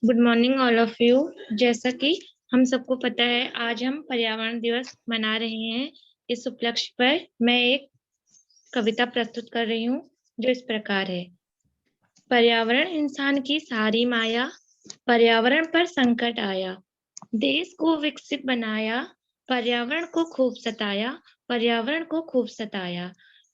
Good morning all of you. जैसा कि हम सबको पता है, आज हम पर्यावरण दिवस मना रहे हैं। इस उपलक्ष्य पर मैं एक कविता प्रस्तुत कर रही हूँ जो इस प्रकार है। पर्यावरण इंसान की सारी माया, पर्यावरण पर संकट आया, देश को विकसित बनाया, पर्यावरण को खूब सताया, पर्यावरण को खूब सताया।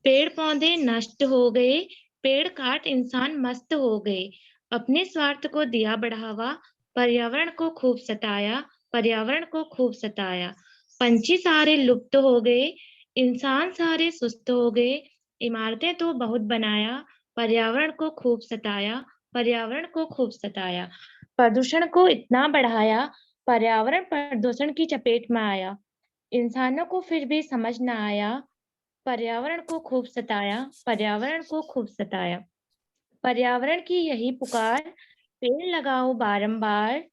पेड़ पौधे नष्ट हो गए, पेड़ काट इंसान मस्त हो गए, अपने स्वार्थ को दिया बढ़ावा, पर्यावरण को खूब सताया, पर्यावरण को खूब सताया। पंछी सारे लुप्त हो गए, इंसान सारे सुस्त हो गए, इमारतें तो बहुत बनाया, पर्यावरण को खूब सताया, पर्यावरण को खूब सताया। प्रदूषण को इतना बढ़ाया, पर्यावरण प्रदूषण की चपेट में आया, इंसानों को फिर भी समझ न आया, पर्यावरण को खूब सताया, पर्यावरण को खूब सताया। पर्यावरण की यही पुकार, पेड़ लगाओ बारंबार,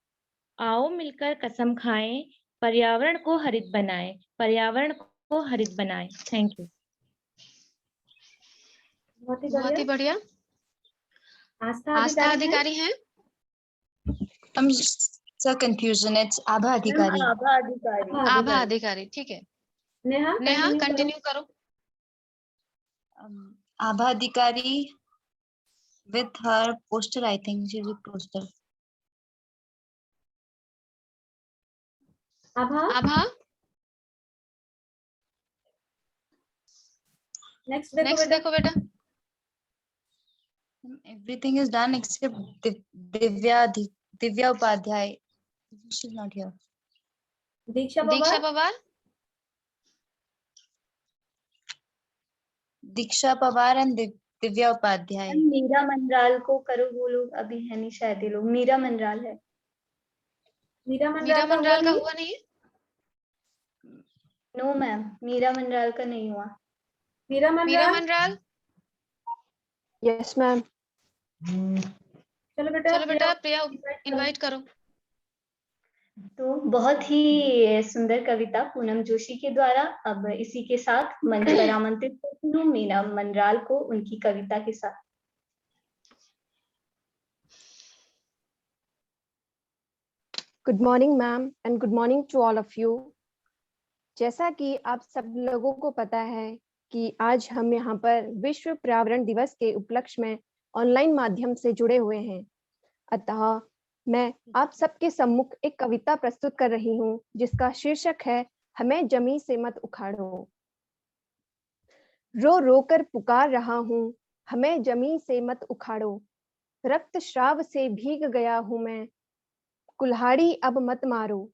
आओ मिलकर कसम खाएं, पर्यावरण को हरित बनाएं, पर्यावरण को हरित बनाएं। Thank you. बहुत ही बढ़िया। आस्था अधिकारी हैं? I'm so confusion. It's आभा अधिकारी। आभा अधिकारी, ठीक है। नेहा कंटिन्यू करो। आभा अधिकारी with her poster, I think she's a poster. Abha next देखो बेटा। Everything is done except Divya Upadhyay. She's not here. Diksha Pawar Diksha Pawar and Divya Upadhyay. Meera मंडराल को करो, वो लोग अभी है नहीं शायद। ये लोग मीरा मंडराल है। मीरा मंडराल का हुआ नहीं? नो मैम, मीरा मंडराल का नहीं हुआ। Meera Mandral yes ma'am. चलो बेटा प्रिया इनवाइट करो। तो बहुत ही सुंदर कविता पूनम जोशी के द्वारा। अब इसी के साथ मंच पर आमंत्रित करती हूँ मीरा मंडराल को उनकी कविता के साथ। Good morning ma'am and good morning to all of you. जैसा कि आप सब लोगों को पता है कि आज हम यहाँ पर विश्व पर्यावरण दिवस के उपलक्ष्य में ऑनलाइन माध्यम से जुड़े हुए हैं, अतः मैं आप सबके सम्मुख एक कविता प्रस्तुत कर रही हूँ जिसका शीर्षक है हमें जमी से मत उखाड़ो। रो रो कर पुकार रहा हूँ, हमें जमी से मत उखाड़ो, रक्त श्राव से भीग गया हूँ मैं, कुल्हाड़ी अब मत मारो।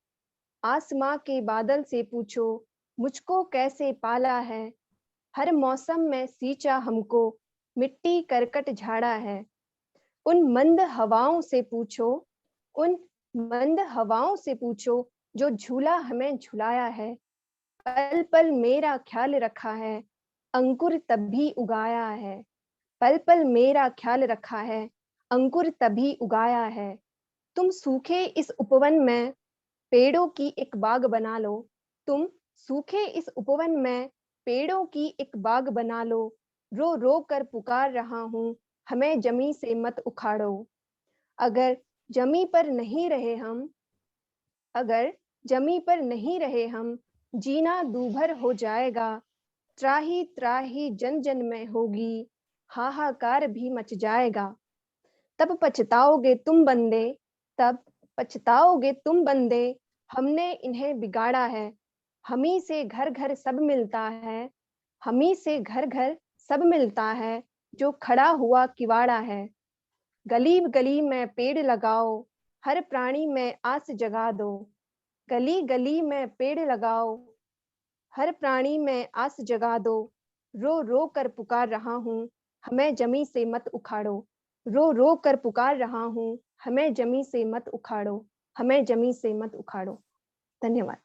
आसमां के बादल से पूछो मुझको कैसे पाला है, हर मौसम में सींचा हमको, मिट्टी करकट झाड़ा है। उन मंद हवाओं से पूछो, उन मंद हवाओं से पूछो जो झूला हमें झुलाया है, पल पल मेरा ख्याल रखा है, अंकुर तभी उगाया है, पल पल मेरा ख्याल रखा है, अंकुर तभी उगाया है। तुम सूखे इस उपवन में पेड़ों की एक बाग बना लो, तुम सूखे इस उपवन में पेड़ों की एक बाग बना लो, रो रो कर पुकार रहा हूँ, हमें जमी से मत उखाड़ो। अगर जमी पर नहीं रहे हम, अगर जमी पर नहीं रहे हम, जीना दूभर हो जाएगा, त्राही त्राही जन जन में होगी, हाहाकार भी मच जाएगा। तब पछताओगे तुम बंदे, तब पछताओगे तुम बंदे, हमने इन्हें बिगाड़ा है, हमी से घर घर सब मिलता है, हमी से घर घर सब मिलता है, जो खड़ा हुआ किवाड़ा है। गली गली में पेड़ लगाओ, हर प्राणी में आस जगा दो, गली गली में पेड़ लगाओ, हर प्राणी में आस जगा दो, रो रो कर पुकार रहा हूँ, हमें जमी से मत उखाड़ो, रो रो कर पुकार रहा हूँ, हमें जमी से मत उखाड़ो, हमें जमी से मत उखाड़ो। धन्यवाद।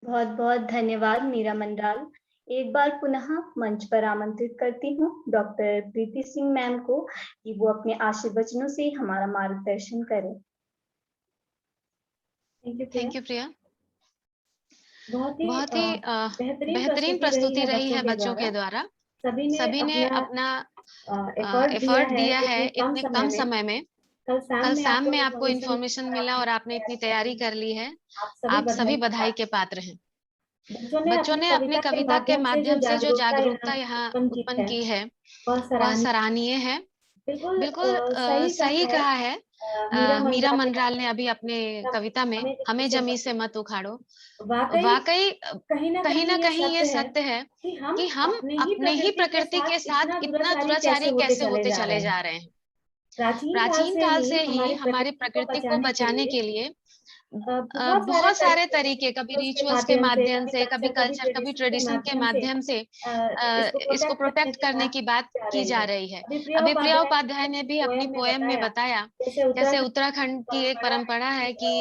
बहुत बहुत धन्यवाद मीरा मंडराल। एक बार पुनः मंच पर आमंत्रित करती हूँ डॉक्टर प्रीति सिंह मैम को कि वो अपने आशीर्वचनों से हमारा मार्गदर्शन करें। थैंक यू प्रिया। बहुत ही बेहतरीन प्रस्तुति रही है बच्चों के द्वारा। सभी ने अपना एफर्ट दिया है इतने कम समय में। कल शाम में आपको इन्फॉर्मेशन मिला और आपने इतनी तैयारी कर ली है, आप सभी बधाई के पात्र हैं। बच्चों ने अपनी कविता के माध्यम से जो जागरूकता यहाँ उत्पन्न की है वह सराहनीय है। बिल्कुल सही कहा है मीरा मंडराल ने अभी अपने कविता में, हमें जमी से मत उखाड़ो। वाकई कहीं ना कहीं ये सत्य है कि हम अपने ही प्रकृति के साथ इतना दुराचारी कैसे होते चले जा रहे हैं। प्राचीन काल से ही हमारी प्रकृति को बचाने के लिए बहुत सारे तरीके, कभी रिचुअल्स के माध्यम से, कभी कल्चर, कभी ट्रेडिशन के माध्यम से इसको प्रोटेक्ट करने की बात की जा रही है। अभी प्रिया उपाध्याय ने भी अपनी पोएम में बताया, जैसे उत्तराखंड की एक परंपरा है कि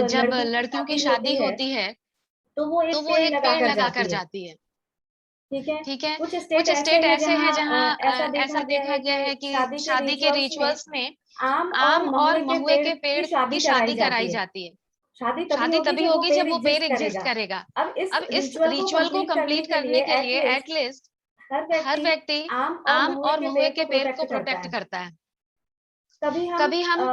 जब लड़कियों की शादी होती है तो वो एक पेड़ लगा कर जाती है। ठीक है, कुछ स्टेट ऐसे हैं जहाँ ऐसा देखा गया है कि शादी के रिचुअल्स में आम और महुए के पेड़ की शादी कराई जाती है। शादी तभी होगी जब वो पेड़ एग्जिस्ट करेगा। अब इस रिचुअल को कंप्लीट करने के लिए एटलीस्ट हर व्यक्ति आम और महुए के पेड़ को प्रोटेक्ट करता है। कभी हम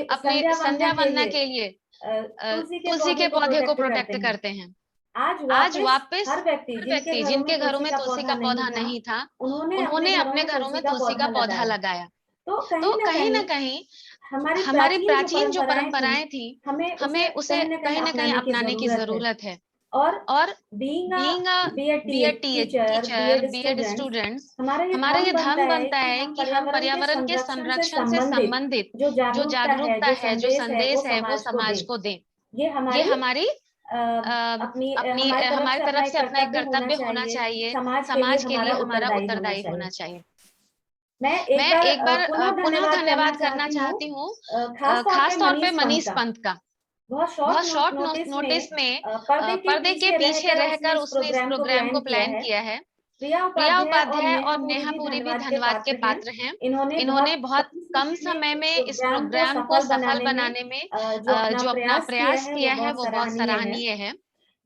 अपनी संध्या वंदना के लिए तुलसी के पौधे को प्रोटेक्ट करते हैं। आज वापस हर व्यक्ति जिनके घरों में तुलसी का पौधा नहीं था, उन्होंने अपने घरों में तुलसी का पौधा लगाया। तो कहीं ना कहीं हमारी प्राचीन जो परंपराएं थी, हमें उसे कहीं ना कहीं अपनाने की जरूरत है। और being a teacher, BEd students, हमारा ये धर्म बनता है कि हम पर्यावरण के संरक्षण से संबंधित जो जागरूकता है, जो संदेश है, वो समाज को दें। ये हमारी हमारी तरफ से अपना एक कर्तव्य होना चाहिए, समाज के लिए हमारा उत्तरदायी होना चाहिए। मैं एक बार पुनः धन्यवाद करना चाहती हूँ, खास तौर पे मनीष पंत का। बहुत शॉर्ट नोटिस में पर्दे के पीछे रहकर उसने इस प्रोग्राम को प्लान किया है। प्रिया उपाध्याय और नेहा पुरी भी धन्यवाद के पात्र हैं। इन्होंने बहुत कम समय में इस प्रोग्राम को सफल बनाने में जो अपना प्रयास किया है वो बहुत सराहनीय है।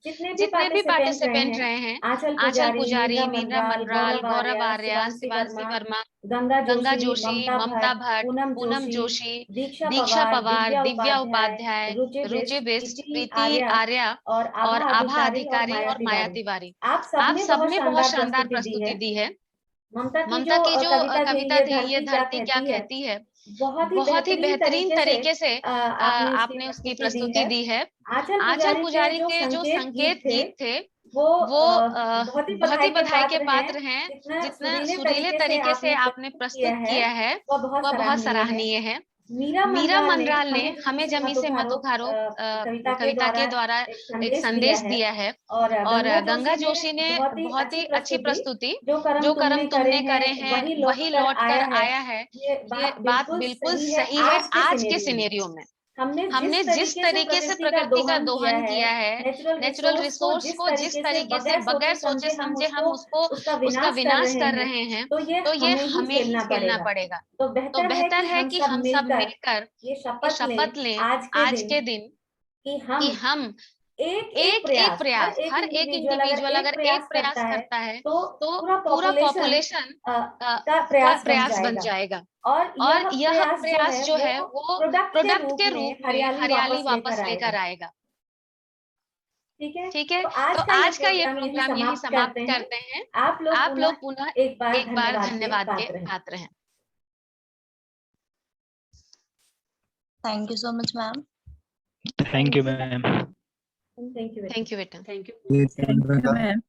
जितने भी पार्टिसिपेंट रहे हैं, आंचल पुजारी, मीरा मंडराल, गौरव आर्या, शिवांशी वर्मा, गंगा जोशी, ममता भट्ट, पूनम जोशी, दीक्षा पवार, दिव्या उपाध्याय, रुचि बिष्ट, प्रीति आर्या और आभा अधिकारी और माया तिवारी, आप सबने बहुत शानदार प्रस्तुति दी है। ममता की जो कविता थी, ये धरती क्या कहती है, बहुत ही बेहतरीन तरीके से आपने उसकी प्रस्तुति दी है। आंचल पुजारी के जो संकेत गीत थे वो बहुत ही बधाई के पात्र हैं। जितना सुरीले तरीके से आपने प्रस्तुत किया है वह बहुत सराहनीय है। मीरा मंडराल ने हमें जमी से मत उखारो कविता के द्वारा एक संदेश दिया है, और गंगा जोशी ने बहुत ही अच्छी प्रस्तुति, जो कर्म तुमने करे हैं वही लौट कर आया है। ये बात बिल्कुल सही है। आज के सिनेरियो में हमने जिस तरीके से प्रकृति का दोहन किया है, नेचुरल रिसोर्स को जिस तरीके से बगैर सोचे समझे हम उसका विनाश कर रहे हैं, तो ये हमें ही झेलना पड़ेगा। तो बेहतर है कि हम सब मिलकर ये शपथ लें आज के दिन कि हम एक प्रयास, हर एक इंडिविजुअल अगर एक प्रयास करता है तो पूरा पॉपुलेशन का प्रयास बन जाएगा। और यह प्रयास जो है वो प्रोडक्ट के रूप में हरियाली वापस लेकर आएगा। ठीक है, तो आज का ये प्रोग्राम यही समाप्त करते हैं। आप लोग पुनः एक बार धन्यवाद के पात्र हैं। Thank you so much ma'am. Thank you ma'am. Thank you बेटा। Thank you ma'am.